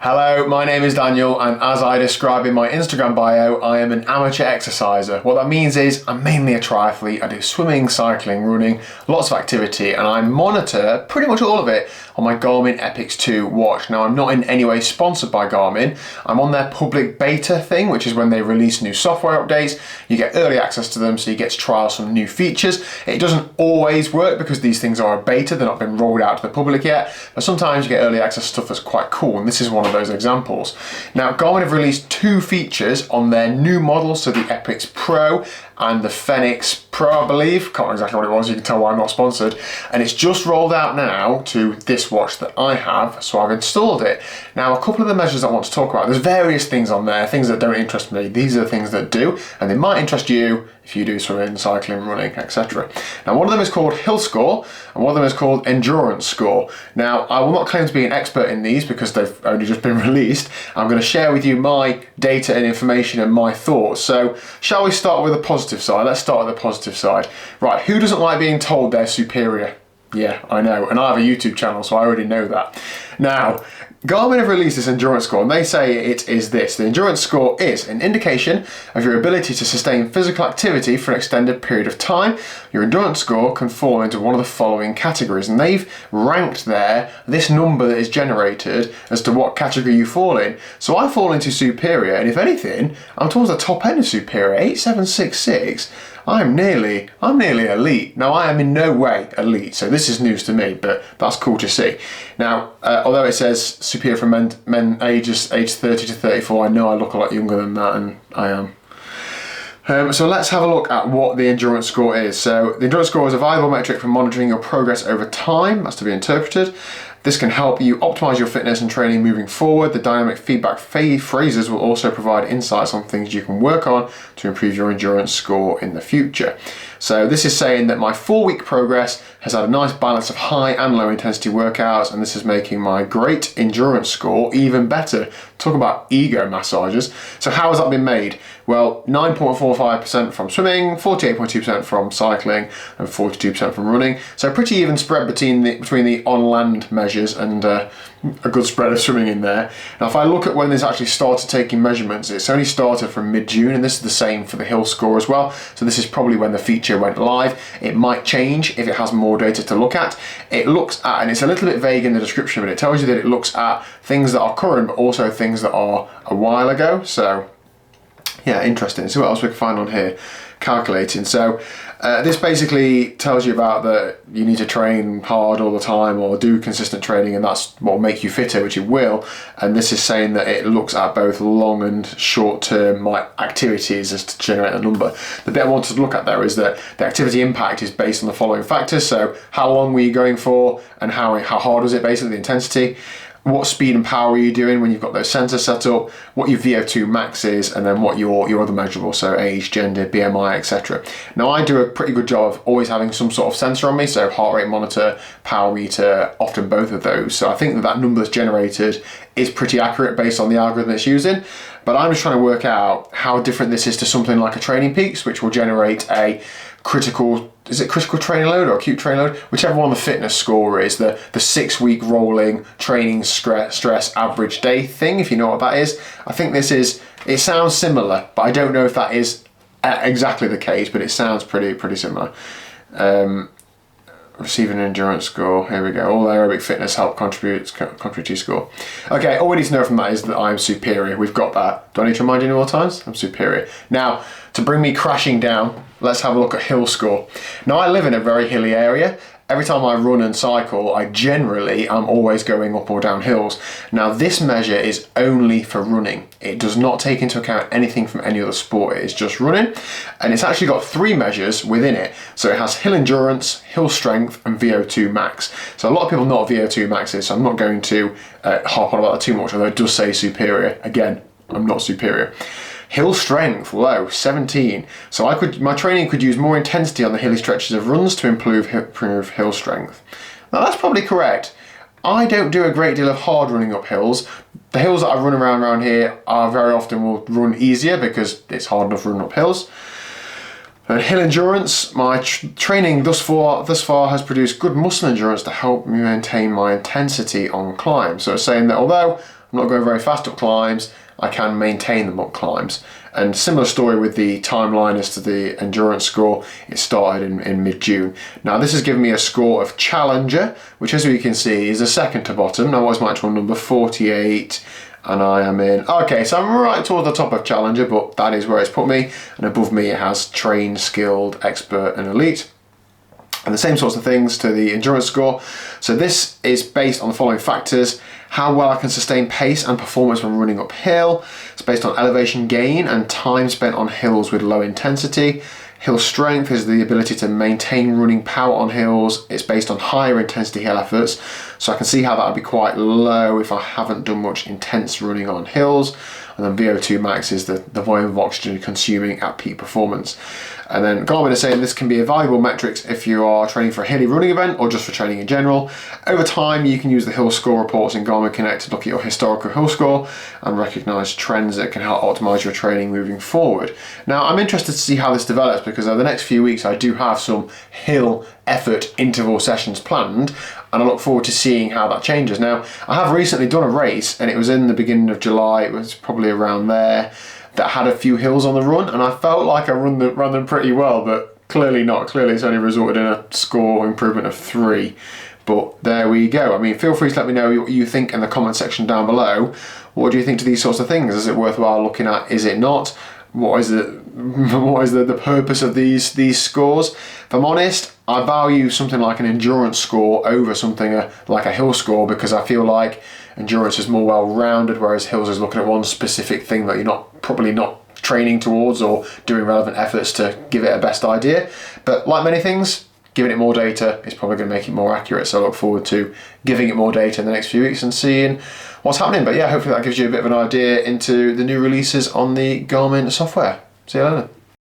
Hello, my name is Daniel, and as I describe in my Instagram bio, I am an amateur exerciser. What that means is I'm mainly a triathlete. I do swimming, cycling, running, lots of activity, and I monitor pretty much all of it on my Garmin Epix 2 watch. Now, I'm not in any way sponsored by Garmin. I'm on their public beta thing, which is when they release new software updates. You get early access to them, so you get to trial some new features. It doesn't always work because these things are a beta. They're not been rolled out to the public yet, but sometimes you get early access stuff that's quite cool, and this is one of those examples. Now, Garmin have released two features on their new models, so the Epix Pro and the Fenix Pro, I believe. Can't remember exactly what it was, you can tell why I'm not sponsored. And it's just rolled out now to this watch that I have, so I've installed it. Now, a couple of the measures I want to talk about, there's various things on there, things that don't interest me. These are the things that do, and they might interest you if you do swimming, cycling, running, etc. Now, one of them is called Hill Score, and one of them is called Endurance Score. Now, I will not claim to be an expert in these because they've only just been released. I'm going to share with you my data and information and my thoughts. So, shall we start with the positive side? Let's start with the positive side. Right, who doesn't like being told they're superior? Yeah, I know, and I have a YouTube channel, so I already know that. Now, Garmin have released this endurance score, and they say it is this. The endurance score is an indication of your ability to sustain physical activity for an extended period of time. Your endurance score can fall into one of the following categories, and they've ranked there this number that is generated as to what category you fall in. So I fall into superior, and if anything, I'm towards the top end of superior, 8766. I'm nearly elite. Now, I am in no way elite, so this is news to me, but that's cool to see. Now, although it says superior for men ages 30 to 34, I know I look a lot younger than that, and I am. So let's have a look at what the endurance score is. So the endurance score is a valuable metric for monitoring your progress over time. That's to be interpreted. This can help you optimize your fitness and training moving forward. The dynamic feedback phrases will also provide insights on things you can work on to improve your endurance score in the future. So this is saying that my 4-week progress has had a nice balance of high and low intensity workouts, and this is making my great endurance score even better. Talk about ego massages. So how has that been made? Well, 9.45% from swimming, 48.2% from cycling, and 42% from running. So pretty even spread between the on-land measures and a good spread of swimming in there. Now, if I look at when this actually started taking measurements, it's only started from mid-June, and this is the same for the Hill Score as well. So this is probably when the feature went live. It might change if it has more data to look at. It looks at, and it's a little bit vague in the description, but it tells you that it looks at things that are current, but also things that are a while ago. So yeah, interesting. See what else we can find on here. Calculating. So this basically tells you about that you need to train hard all the time or do consistent training, and that's what will make you fitter, which it will. And this is saying that it looks at both long and short term activities as to generate a number. The bit I wanted to look at there is that the activity impact is based on the following factors. So how long were you going for, and how hard was it, basically the intensity. What speed and power are you doing when you've got those sensors set up, what your VO2 max is, and then what your other measurables, so age, gender, BMI, etc. Now, I do a pretty good job of always having some sort of sensor on me, so heart rate monitor, power meter, often both of those. So I think that number that's generated is pretty accurate based on the algorithm it's using. But I'm just trying to work out how different this is to something like a Training Peaks, which will generate a critical training load or acute training load, whichever one the fitness score is, the 6-week rolling training stress average day thing, if you know what that is. I think it sounds similar, but I don't know if that is exactly the case, but it sounds pretty similar. Receiving an endurance score, here we go. All aerobic fitness help contribute to your score. Okay, all we need to know from that is that I'm superior. We've got that. Do I need to remind you any more times? I'm superior. Now, to bring me crashing down, let's have a look at Hill Score. Now, I live in a very hilly area. Every time I run and cycle, I'm always going up or down hills. Now, this measure is only for running. It does not take into account anything from any other sport. It is just running. And it's actually got 3 measures within it. So it has hill endurance, hill strength, and VO2 max. So a lot of people know what VO2 max is, so I'm not going to harp on about that too much, although it does say superior. Again, I'm not superior. Hill strength, low, 17. So my training could use more intensity on the hilly stretches of runs to improve hill strength. Now, that's probably correct. I don't do a great deal of hard running up hills. The hills that I run around here are very often will run easier because it's hard enough running up hills. And hill endurance, my training thus far has produced good muscle endurance to help me maintain my intensity on climb. So it's saying that although I'm not going very fast up climbs, I can maintain them up climbs. And similar story with the timeline as to the endurance score. It started in mid-June. Now this has given me a score of Challenger, which as we can see is the second to bottom. Now what's my actual number? 48. And I am in, okay, so I'm right towards the top of Challenger, but that is where it's put me. And above me it has trained, skilled, expert and elite. And the same sorts of things to the endurance score. So this is based on the following factors: how well I can sustain pace and performance when running uphill. It's based on elevation gain and time spent on hills with low intensity. Hill strength is the ability to maintain running power on hills. It's based on higher intensity hill efforts. So I can see how that would be quite low if I haven't done much intense running on hills. And then VO2 max is the volume of oxygen you're consuming at peak performance. And then Garmin is saying this can be a valuable metrics if you are training for a hilly running event or just for training in general. Over time, you can use the hill score reports in Garmin Connect to look at your historical hill score and recognize trends that can help optimize your training moving forward. Now, I'm interested to see how this develops because over the next few weeks, I do have some hill effort interval sessions planned, and I look forward to seeing how that changes. Now, I have recently done a race, and it was in the beginning of July, it was probably around there, that had a few hills on the run, and I felt like I run them pretty well, but clearly not. Clearly it's only resulted in a score improvement of 3. But there we go. I mean, feel free to let me know what you think in the comment section down below. What do you think to these sorts of things? Is it worthwhile looking at? Is it not? What is the purpose of these scores? If I'm honest, I value something like an endurance score over something like a hill score, because I feel like endurance is more well-rounded, whereas hills is looking at one specific thing that you're probably not training towards or doing relevant efforts to give it a best idea. But like many things, giving it more data is probably going to make it more accurate. So I look forward to giving it more data in the next few weeks and seeing what's happening. But yeah, hopefully that gives you a bit of an idea into the new releases on the Garmin software. See you later.